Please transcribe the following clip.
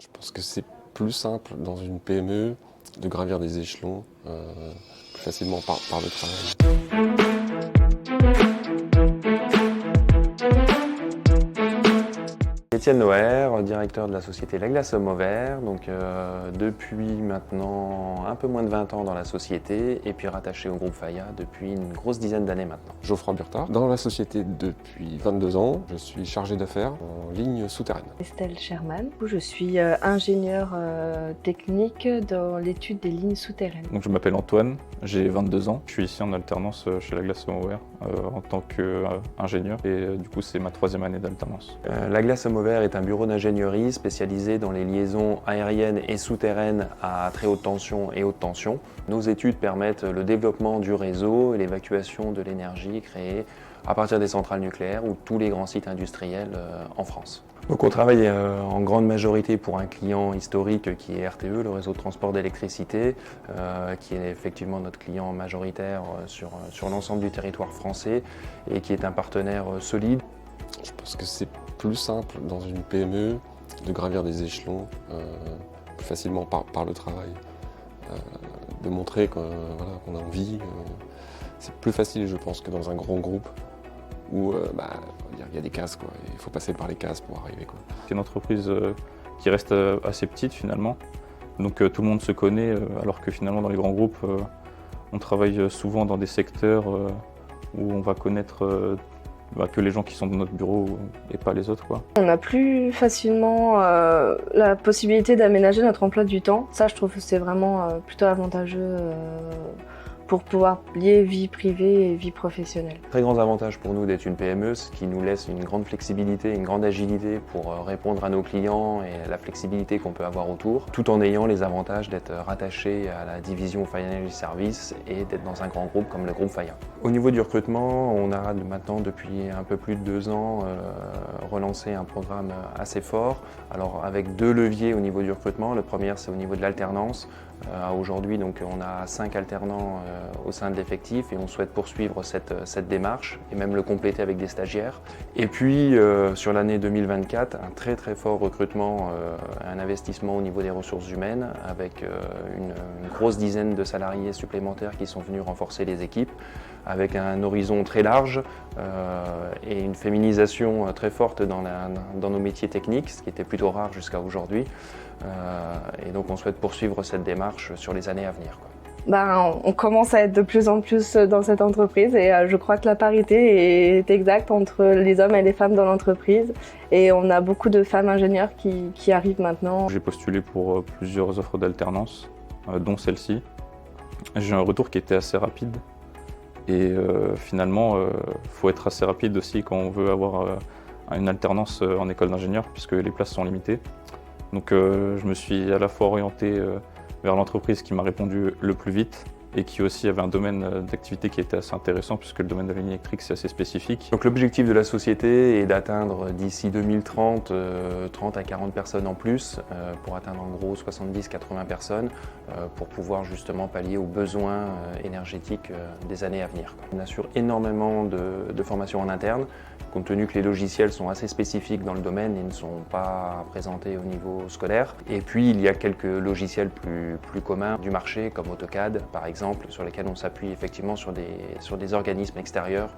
Je pense que c'est plus simple dans une PME de gravir des échelons plus facilement par le travail. Étienne Noer, directeur de la société La Glace Saumur, donc depuis maintenant un peu moins de 20 ans dans la société et puis rattaché au groupe Faya depuis une grosse dizaine d'années maintenant. Geoffroy Burtard, dans la société depuis 22 ans, je suis chargé d'affaires en ligne souterraine. Estelle Sherman, je suis ingénieure technique dans l'étude des lignes souterraines. Donc, je m'appelle Antoine, j'ai 22 ans. Je suis ici en alternance chez La Glace Saumur en tant qu'ingénieur et du coup c'est ma 3e année d'alternance. La Glace Saumur est un bureau d'ingénierie spécialisé dans les liaisons aériennes et souterraines à très haute tension et haute tension. Nos études permettent le développement du réseau et l'évacuation de l'énergie créée à partir des centrales nucléaires ou tous les grands sites industriels en France. Donc on travaille en grande majorité pour un client historique qui est RTE, le réseau de transport d'électricité, qui est effectivement notre client majoritaire sur l'ensemble du territoire français et qui est un partenaire solide. Je pense que c'est plus simple dans une PME de gravir des échelons plus facilement par le travail, de montrer qu'on a envie. C'est plus facile, je pense, que dans un grand groupe où il y a des cases, quoi. Il faut passer par les cases pour arriver, quoi. C'est une entreprise qui reste assez petite finalement, donc tout le monde se connaît, alors que finalement dans les grands groupes, on travaille souvent dans des secteurs où on va connaître que les gens qui sont dans notre bureau et pas les autres, quoi. On a plus facilement la possibilité d'aménager notre emploi du temps. Ça, je trouve que c'est vraiment plutôt avantageux pour pouvoir lier vie privée et vie professionnelle. Très grand avantage pour nous d'être une PME, ce qui nous laisse une grande flexibilité, une grande agilité pour répondre à nos clients et la flexibilité qu'on peut avoir autour, tout en ayant les avantages d'être rattaché à la division Faya Energy Services et d'être dans un grand groupe comme le groupe Faya. Au niveau du recrutement, on a maintenant depuis un peu plus de 2 ans relancé un programme assez fort, alors avec 2 leviers au niveau du recrutement. Le premier, c'est au niveau de l'alternance. Aujourd'hui, donc, on a 5 alternants au sein de l'effectif et on souhaite poursuivre cette démarche et même le compléter avec des stagiaires. Et puis sur l'année 2024, un très très fort recrutement, un investissement au niveau des ressources humaines avec une grosse dizaine de salariés supplémentaires qui sont venus renforcer les équipes avec un horizon très large et une féminisation très forte dans nos métiers techniques, ce qui était plutôt rare jusqu'à aujourd'hui. Et donc on souhaite poursuivre cette démarche sur les années à venir, quoi. On commence à être de plus en plus dans cette entreprise et je crois que la parité est exacte entre les hommes et les femmes dans l'entreprise. Et on a beaucoup de femmes ingénieurs qui arrivent maintenant. J'ai postulé pour plusieurs offres d'alternance, dont celle-ci. J'ai un retour qui était assez rapide. Et finalement, faut être assez rapide aussi quand on veut avoir une alternance en école d'ingénieur, puisque les places sont limitées. Donc je me suis à la fois orienté vers l'entreprise qui m'a répondu le plus vite et qui aussi avait un domaine d'activité qui était assez intéressant, puisque le domaine de la ligne électrique c'est assez spécifique. Donc l'objectif de la société est d'atteindre d'ici 2030 30 à 40 personnes en plus pour atteindre en gros 70-80 personnes pour pouvoir justement pallier aux besoins énergétiques des années à venir. On assure énormément de formations en interne, compte tenu que les logiciels sont assez spécifiques dans le domaine et ne sont pas présentés au niveau scolaire. Et puis il y a quelques logiciels plus communs du marché comme AutoCAD par exemple, sur lesquels on s'appuie effectivement sur des organismes extérieurs.